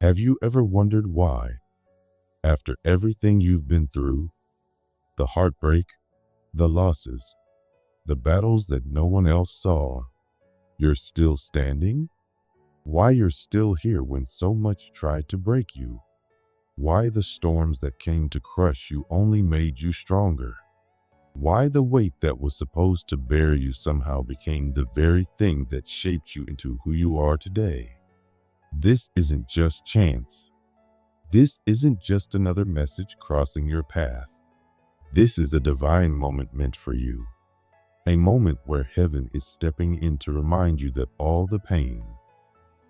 Have you ever wondered why, after everything you've been through, the heartbreak, the losses, the battles that no one else saw, you're still standing? Why you're still here when so much tried to break you? Why the storms that came to crush you only made you stronger? Why the weight that was supposed to bear you somehow became the very thing that shaped you into who you are today? This isn't just chance. This isn't just another message crossing your path. This is a divine moment meant for you. A moment where heaven is stepping in to remind you that all the pain,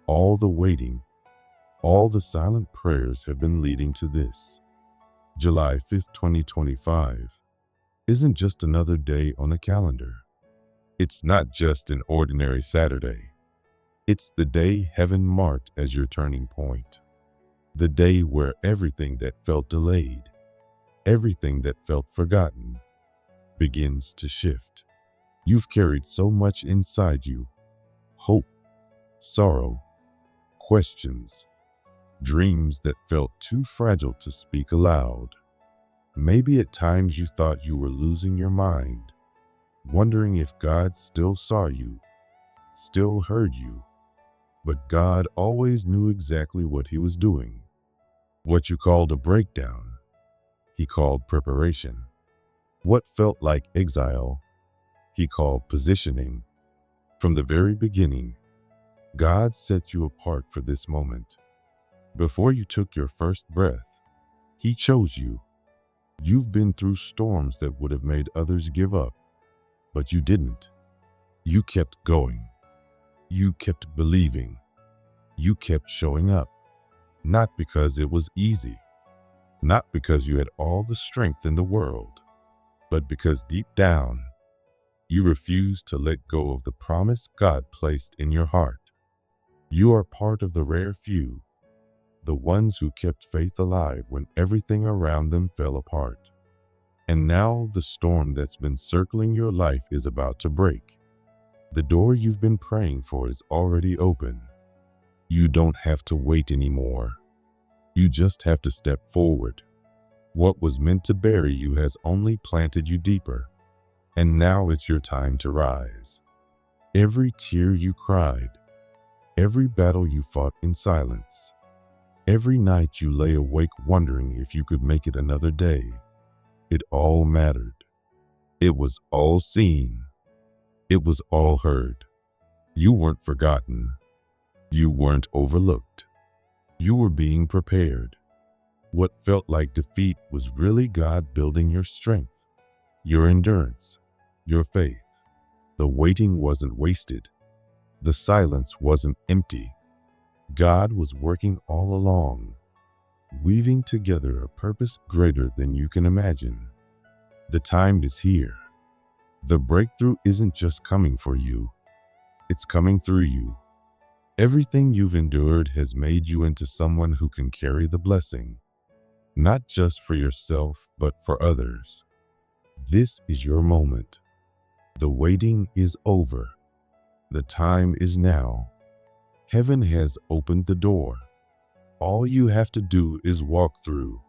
all the waiting, all the silent prayers have been leading to this. July 5th, 2025 isn't just another day on a calendar. It's not just an ordinary Saturday. It's the day heaven marked as your turning point. The day where everything that felt delayed, everything that felt forgotten, begins to shift. You've carried so much inside you: hope, sorrow, questions, dreams that felt too fragile to speak aloud. Maybe at times you thought you were losing your mind, wondering if God still saw you, still heard you. But God always knew exactly what He was doing. What you called a breakdown, He called preparation. What felt like exile, He called positioning. From the very beginning, God set you apart for this moment. Before you took your first breath, He chose you. You've been through storms that would have made others give up, but you didn't. You kept going. You kept believing. You kept showing up, not because it was easy, not because you had all the strength in the world, but because deep down, you refused to let go of the promise God placed in your heart. You are part of the rare few, the ones who kept faith alive when everything around them fell apart. And now the storm that's been circling your life is about to break. The door you've been praying for is already open. You don't have to wait anymore. You just have to step forward. What was meant to bury you has only planted you deeper. And now it's your time to rise. Every tear you cried, every battle you fought in silence, every night you lay awake wondering if you could make it another day, it all mattered. It was all seen. It was all heard. You weren't forgotten. You weren't overlooked. You were being prepared. What felt like defeat was really God building your strength, your endurance, your faith. The waiting wasn't wasted. The silence wasn't empty. God was working all along, weaving together a purpose greater than you can imagine. The time is here. The breakthrough isn't just coming for you, it's coming through you. Everything you've endured has made you into someone who can carry the blessing, not just for yourself, but for others. This is your moment. The waiting is over. The time is now. Heaven has opened the door. All you have to do is walk through.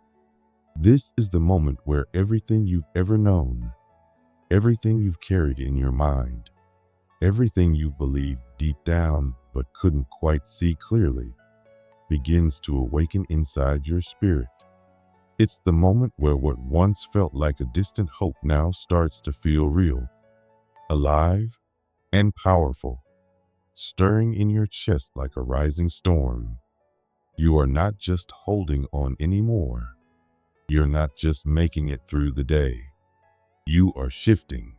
This is the moment where everything you've ever known, everything you've carried in your mind, everything you've believed deep down but couldn't quite see clearly, begins to awaken inside your spirit. It's the moment where what once felt like a distant hope now starts to feel real, alive, and powerful, stirring in your chest like a rising storm. You are not just holding on anymore. You're not just making it through the day. You are shifting.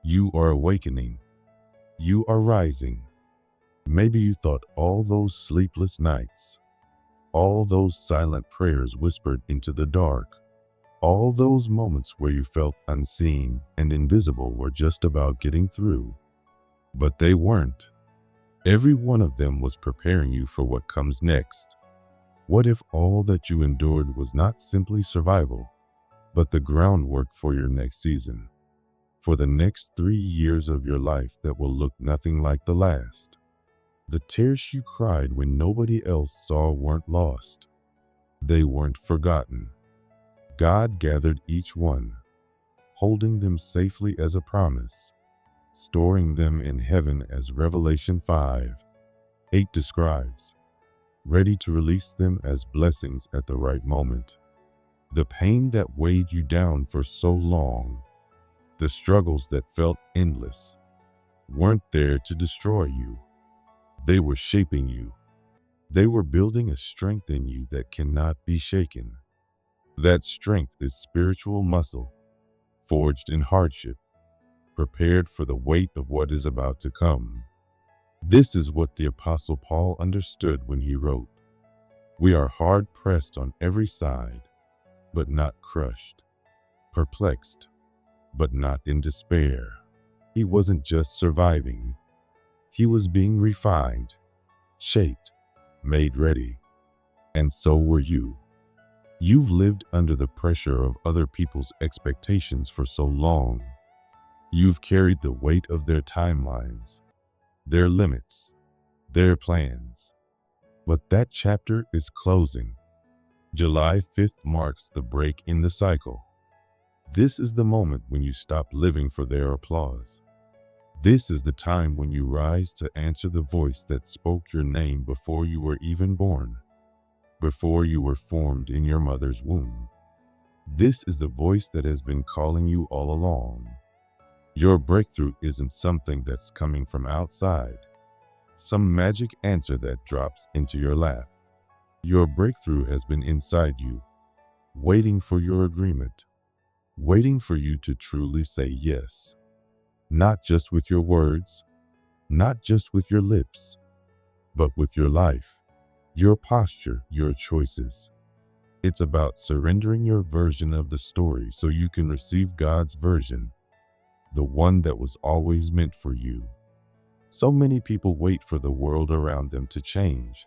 You are awakening. You are rising. Maybe you thought all those sleepless nights, all those silent prayers whispered into the dark, all those moments where you felt unseen and invisible were just about getting through. But they weren't. Every one of them was preparing you for what comes next. What if all that you endured was not simply survival, but the groundwork for your next season, for the next 3 years of your life that will look nothing like the last? The tears you cried when nobody else saw weren't lost. They weren't forgotten. God gathered each one, holding them safely as a promise, storing them in heaven as Revelation 5:8 describes, ready to release them as blessings at the right moment. The pain that weighed you down for so long, the struggles that felt endless, weren't there to destroy you. They were shaping you. They were building a strength in you that cannot be shaken. That strength is spiritual muscle, forged in hardship, prepared for the weight of what is about to come. This is what the Apostle Paul understood when he wrote, "We are hard pressed on every side, but not crushed, perplexed, but not in despair." He wasn't just surviving. He was being refined, shaped, made ready. And so were you. You've lived under the pressure of other people's expectations for so long. You've carried the weight of their timelines, their limits, their plans. But that chapter is closing. July 5th marks the break in the cycle. This is the moment when you stop living for their applause. This is the time when you rise to answer the voice that spoke your name before you were even born, before you were formed in your mother's womb. This is the voice that has been calling you all along. Your breakthrough isn't something that's coming from outside, some magic answer that drops into your lap. Your breakthrough has been inside you, waiting for your agreement, waiting for you to truly say yes. Not just with your words, not just with your lips, but with your life, your posture, your choices. It's about surrendering your version of the story so you can receive God's version, the one that was always meant for you. So many people wait for the world around them to change,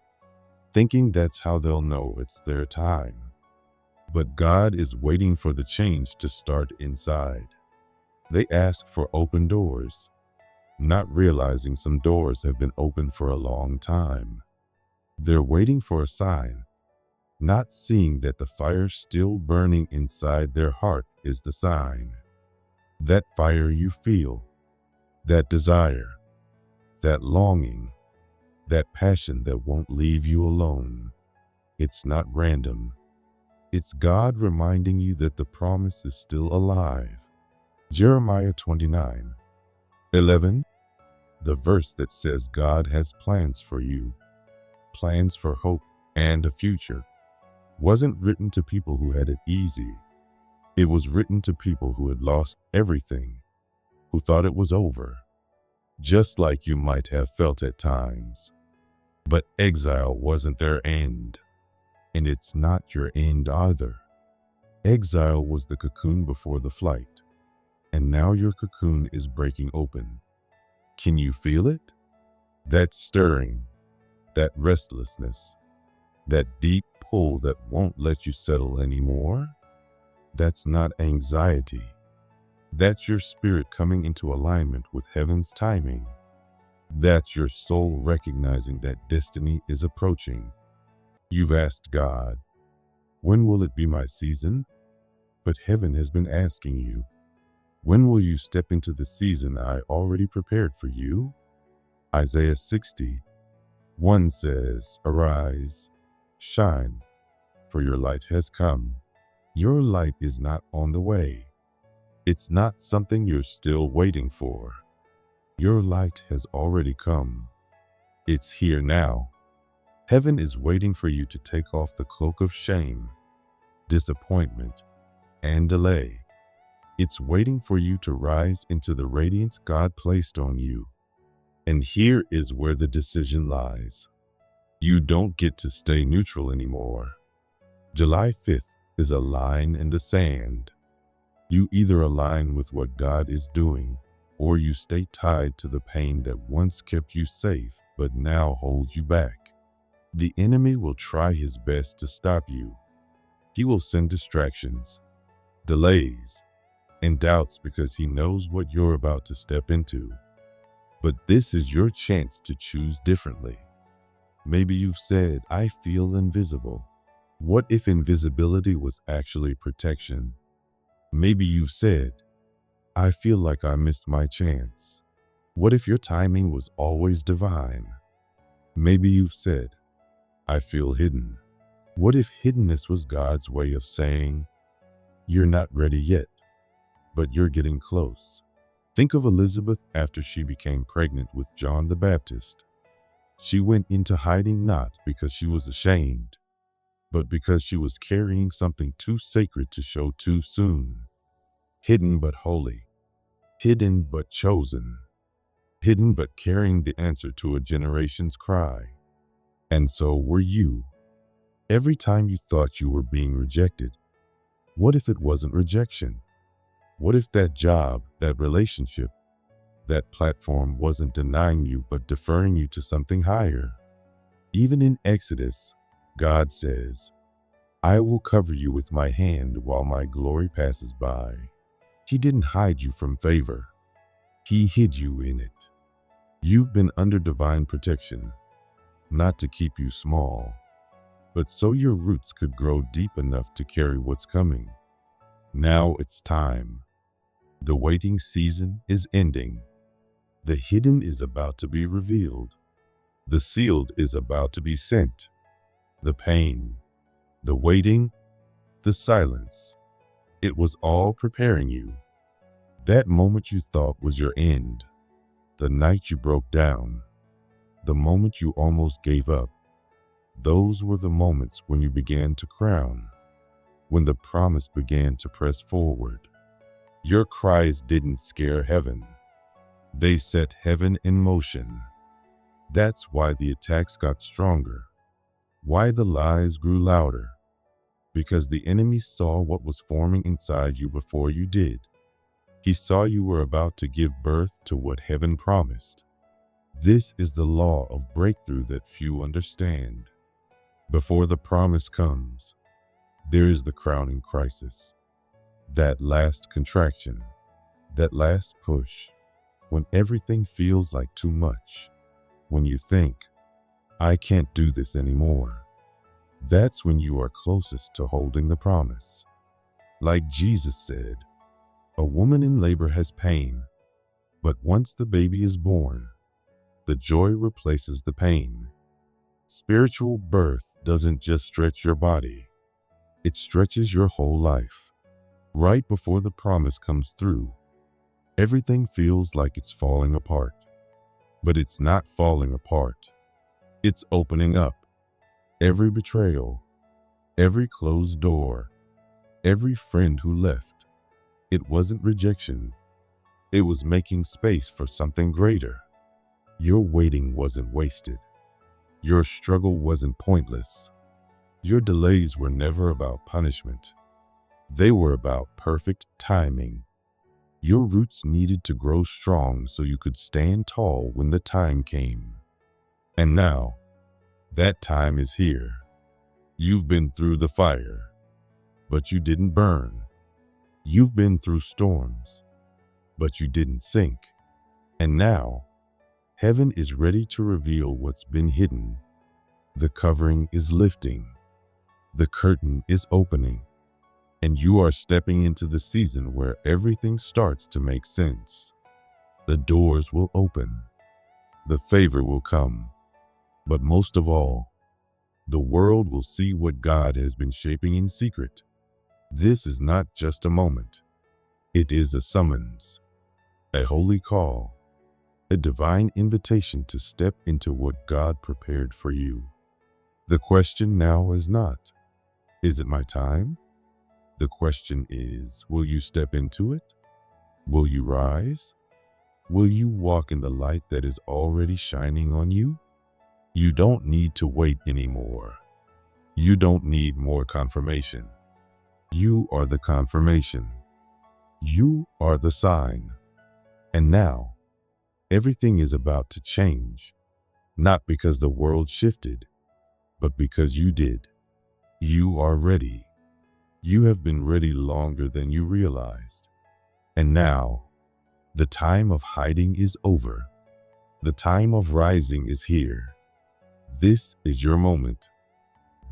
thinking that's how they'll know it's their time. But God is waiting for the change to start inside. They ask for open doors, not realizing some doors have been open for a long time. They're waiting for a sign, not seeing that the fire still burning inside their heart is the sign. That fire you feel, that desire, that longing, that passion that won't leave you alone. It's not random. It's God reminding you that the promise is still alive. Jeremiah 29:11, the verse that says God has plans for you, plans for hope and a future, wasn't written to people who had it easy. It was written to people who had lost everything, who thought it was over, just like you might have felt at times. But exile wasn't their end, and it's not your end either. Exile was the cocoon before the flight, and now your cocoon is breaking open. Can you feel it? That stirring, that restlessness, that deep pull that won't let you settle anymore? That's not anxiety. That's your spirit coming into alignment with heaven's timing. That's your soul recognizing that destiny is approaching. You've asked God, when will it be my season? But heaven has been asking you, when will you step into the season I already prepared for you? Isaiah 60:1 says, "Arise, shine, for your light has come." Your light is not on the way. It's not something you're still waiting for. Your light has already come. It's here now. Heaven is waiting for you to take off the cloak of shame, disappointment, and delay. It's waiting for you to rise into the radiance God placed on you. And here is where the decision lies. You don't get to stay neutral anymore. July 5th is a line in the sand. You either align with what God is doing, or you stay tied to the pain that once kept you safe but now holds you back. The enemy will try his best to stop you. He will send distractions, delays, and doubts because he knows what you're about to step into. But this is your chance to choose differently. Maybe you've said, I feel invisible. What if invisibility was actually protection? Maybe you've said, I feel like I missed my chance. What if your timing was always divine? Maybe you've said, I feel hidden. What if hiddenness was God's way of saying, you're not ready yet, but you're getting close? Think of Elizabeth after she became pregnant with John the Baptist. She went into hiding not because she was ashamed, but because she was carrying something too sacred to show too soon. Hidden but holy, hidden but chosen, hidden but carrying the answer to a generation's cry. And so were you. Every time you thought you were being rejected, what if it wasn't rejection? What if that job, that relationship, that platform wasn't denying you but deferring you to something higher? Even in Exodus, God says, I will cover you with my hand while my glory passes by. He didn't hide you from favor. He hid you in it. You've been under divine protection, not to keep you small, but so your roots could grow deep enough to carry what's coming. Now it's time. The waiting season is ending. The hidden is about to be revealed. The sealed is about to be sent. The pain, the waiting, the silence, it was all preparing you. That moment you thought was your end, the night you broke down, the moment you almost gave up, those were the moments when you began to crown, when the promise began to press forward. Your cries didn't scare heaven. They set heaven in motion. That's why the attacks got stronger, why the lies grew louder, because the enemy saw what was forming inside you before you did. He saw you were about to give birth to what heaven promised. This is the law of breakthrough that few understand. Before the promise comes, there is the crowning crisis. That last contraction, that last push, when everything feels like too much, when you think, I can't do this anymore. That's when you are closest to holding the promise. Like Jesus said, a woman in labor has pain, but once the baby is born, the joy replaces the pain. Spiritual birth doesn't just stretch your body, it stretches your whole life. Right before the promise comes through, everything feels like it's falling apart. But it's not falling apart. It's opening up. Every betrayal, every closed door, every friend who left, it wasn't rejection. It was making space for something greater. Your waiting wasn't wasted. Your struggle wasn't pointless. Your delays were never about punishment. They were about perfect timing. Your roots needed to grow strong so you could stand tall when the time came. And now, that time is here. You've been through the fire, but you didn't burn. You've been through storms, but you didn't sink. And now, heaven is ready to reveal what's been hidden. The covering is lifting. The curtain is opening. And you are stepping into the season where everything starts to make sense. The doors will open. The favor will come. But most of all, the world will see what God has been shaping in secret. This is not just a moment. It is a summons, a holy call, a divine invitation to step into what God prepared for you. The question now is not, is it my time? The question is, will you step into it? Will you rise? Will you walk in the light that is already shining on you? You don't need to wait anymore. You don't need more confirmation. You are the confirmation. You are the sign. And now, everything is about to change, not because the world shifted, but because you did. You are ready. You have been ready longer than you realized. And now, the time of hiding is over. The time of rising is here. This is your moment.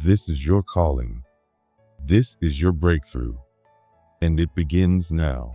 This is your calling. This is your breakthrough. And it begins now.